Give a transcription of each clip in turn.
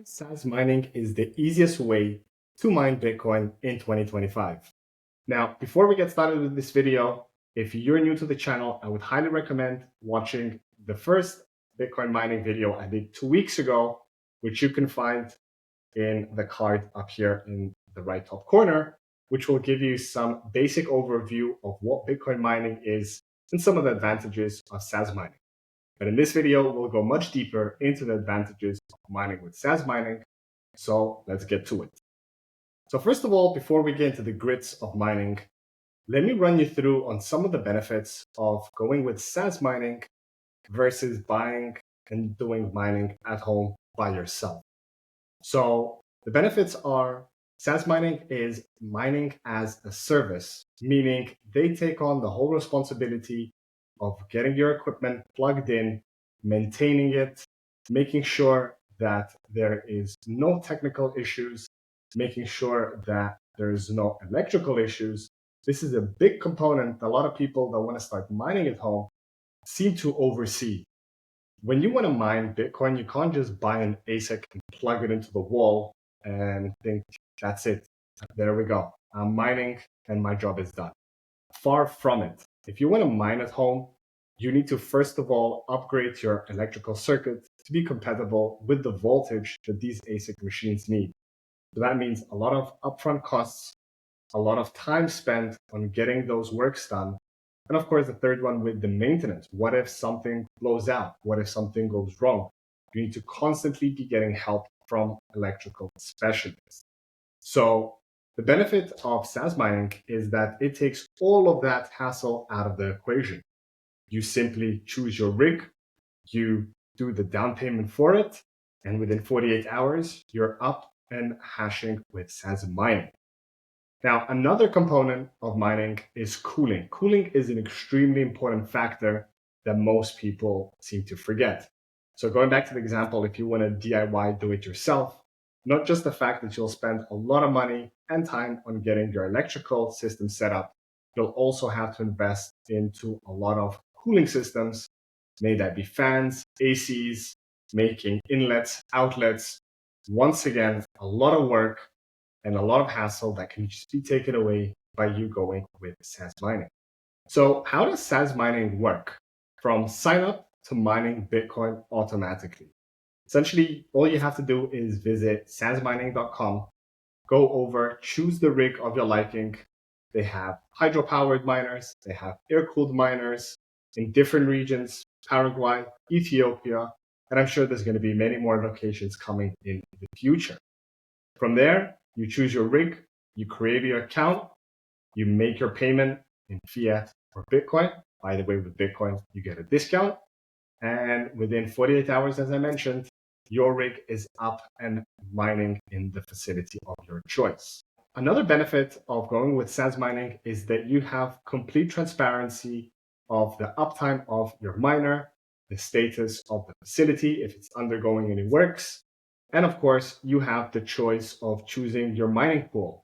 SaaS mining is the easiest way to mine Bitcoin in 2025. Now, before we get started with this video, if you're new to the channel, I would highly recommend watching the first Bitcoin mining video I did 2 weeks ago, which you can find in the card up here in the right top corner, which will give you some basic overview of what Bitcoin mining is and some of the advantages of SaaS mining. But in this video, we'll go much deeper into the advantages of mining with SaaS mining. So let's get to it. So first of all, before we get into the grits of mining, let me run you through on some of the benefits of going with SaaS mining versus buying and doing mining at home by yourself. So the benefits are SaaS mining is mining as a service, meaning they take on the whole responsibility of getting your equipment plugged in, maintaining it, making sure that there is no technical issues, making sure that there's no electrical issues. This is a big component a lot of people that want to start mining at home seem to oversee. When you want to mine Bitcoin, you can't just buy an ASIC and plug it into the wall and think, that's it. There we go. I'm mining and my job is done. Far from it. If you want to mine at home, you need to first of all upgrade your electrical circuit to be compatible with the voltage that these ASIC machines need. So that means a lot of upfront costs, a lot of time spent on getting those works done. And of course, the third one with the maintenance. What if something blows out? What if something goes wrong? You need to constantly be getting help from electrical specialists. So the benefit of SaaS mining is that it takes all of that hassle out of the equation. You simply choose your rig, you do the down payment for it, and within 48 hours, you're up and hashing with SaaS mining. Now, another component of mining is cooling. Cooling is an extremely important factor that most people seem to forget. So going back to the example, if you want to DIY do it yourself, not just the fact that you'll spend a lot of money and time on getting your electrical system set up, you'll also have to invest into a lot of cooling systems, may that be fans, ACs, making inlets, outlets. Once again, a lot of work and a lot of hassle that can just be taken away by you going with SaaS mining. So how does SaaS mining work? From sign up to mining Bitcoin automatically. Essentially, all you have to do is visit sazmining.com, go over, choose the rig of your liking. They have hydro-powered miners, they have air-cooled miners in different regions, Paraguay, Ethiopia, and I'm sure there's going to be many more locations coming in the future. From there, you choose your rig, you create your account, you make your payment in fiat or Bitcoin. By the way, with Bitcoin, you get a discount. And within 48 hours, as I mentioned, your rig is up and mining in the facility of your choice. Another benefit of going with SaaS mining is that you have complete transparency of the uptime of your miner, the status of the facility, if it's undergoing any works. And of course, you have the choice of choosing your mining pool.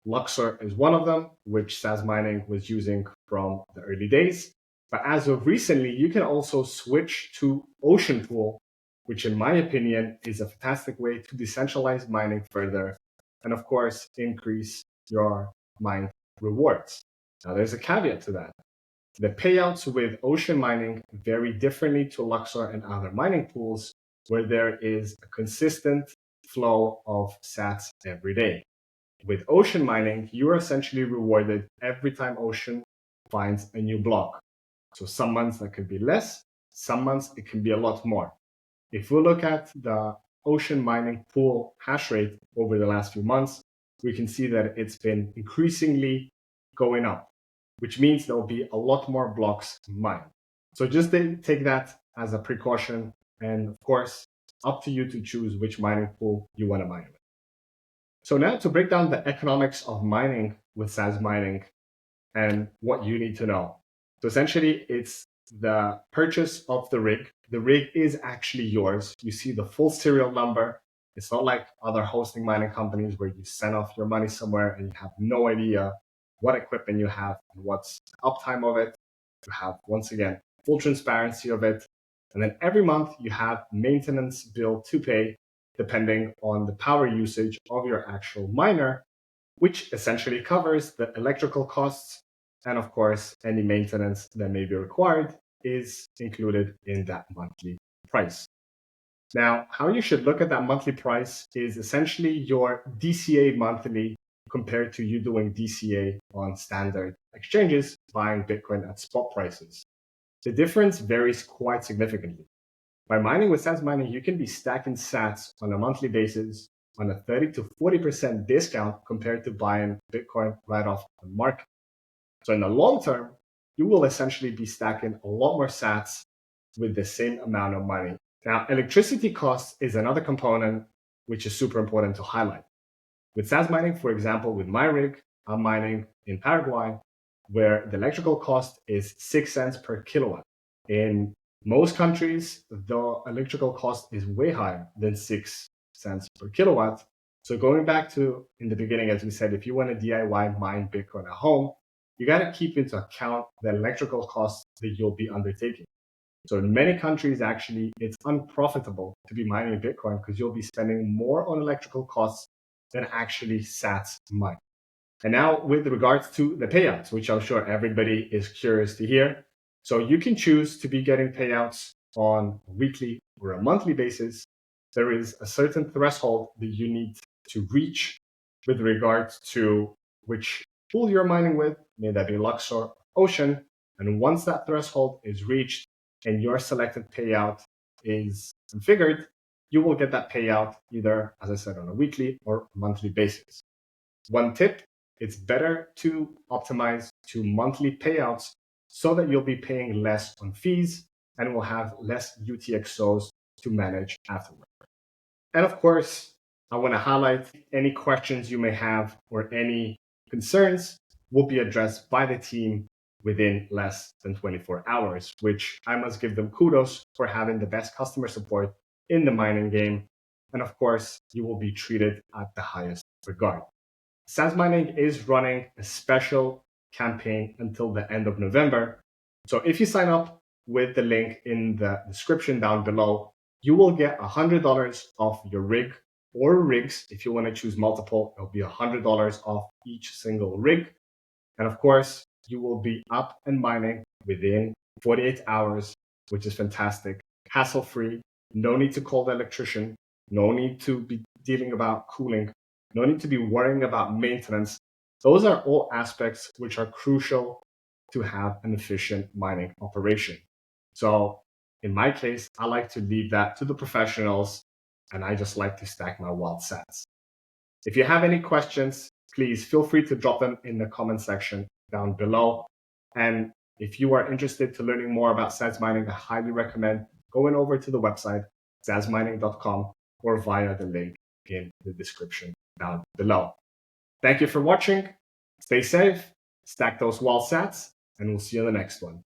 Luxor is one of them, which SaaS mining was using from the early days. But as of recently, you can also switch to Ocean Pool, which in my opinion is a fantastic way to decentralize mining further and of course increase your mine rewards. Now there's a caveat to that. The payouts with Ocean mining vary differently to Luxor and other mining pools where there is a consistent flow of sats every day. With Ocean mining, you are essentially rewarded every time Ocean finds a new block. So some months that could be less, some months it can be a lot more. If we look at the Ocean mining pool hash rate over the last few months, we can see that it's been increasingly going up, which means there will be a lot more blocks mined. So just take that as a precaution. And of course, up to you to choose which mining pool you want to mine with. So now to break down the economics of mining with SaaS mining and what you need to know. So essentially, it's the purchase of the rig. The rig is actually yours. You see the full serial number. It's not like other hosting mining companies where you send off your money somewhere and you have no idea what equipment you have and what's the uptime of it. You have, once again, full transparency of it. And then every month you have maintenance bill to pay depending on the power usage of your actual miner, which essentially covers the electrical costs, and of course, any maintenance that may be required is included in that monthly price. Now, how you should look at that monthly price is essentially your DCA monthly compared to you doing DCA on standard exchanges, buying Bitcoin at spot prices. The difference varies quite significantly. By mining with Sazmining, you can be stacking sats on a monthly basis on a 30 to 40% discount compared to buying Bitcoin right off the market. So in the long term, you will essentially be stacking a lot more sats with the same amount of money. Now, electricity costs is another component which is super important to highlight. With Sazmining, for example, with my rig, I'm mining in Paraguay, where the electrical cost is 6 cents per kilowatt. In most countries, the electrical cost is way higher than 6 cents per kilowatt. So going back to in the beginning, as we said, if you want to DIY mine Bitcoin at home, you got to keep into account the electrical costs that you'll be undertaking. So in many countries, actually, it's unprofitable to be mining Bitcoin because you'll be spending more on electrical costs than actually sats mine. And now with regards to the payouts, which I'm sure everybody is curious to hear. So you can choose to be getting payouts on a weekly or a monthly basis. There is a certain threshold that you need to reach with regards to which pool you're mining with, may that be Luxor or Ocean. And once that threshold is reached and your selected payout is configured, you will get that payout either, as I said, on a weekly or monthly basis. One tip, it's better to optimize to monthly payouts so that you'll be paying less on fees and will have less UTXOs to manage afterward. And of course, I want to highlight any questions you may have or any concerns will be addressed by the team within less than 24 hours, which I must give them kudos for having the best customer support in the mining game. And of course, you will be treated at the highest regard. Sazmining is running a special campaign until the end of November. So if you sign up with the link in the description down below, you will get $100 off your rig or rigs. If you want to choose multiple, it'll be $100 off each single rig. And of course, you will be up and mining within 48 hours, which is fantastic. Hassle-free, no need to call the electrician, no need to be dealing about cooling, no need to be worrying about maintenance. Those are all aspects which are crucial to have an efficient mining operation. So in my case, I like to leave that to the professionals, and I just like to stack my wild sats. If you have any questions, please feel free to drop them in the comment section down below. And if you are interested to learning more about Sazmining, I highly recommend going over to the website, sazmining.com, or via the link in the description down below. Thank you for watching. Stay safe, stack those wall sats, and we'll see you in the next one.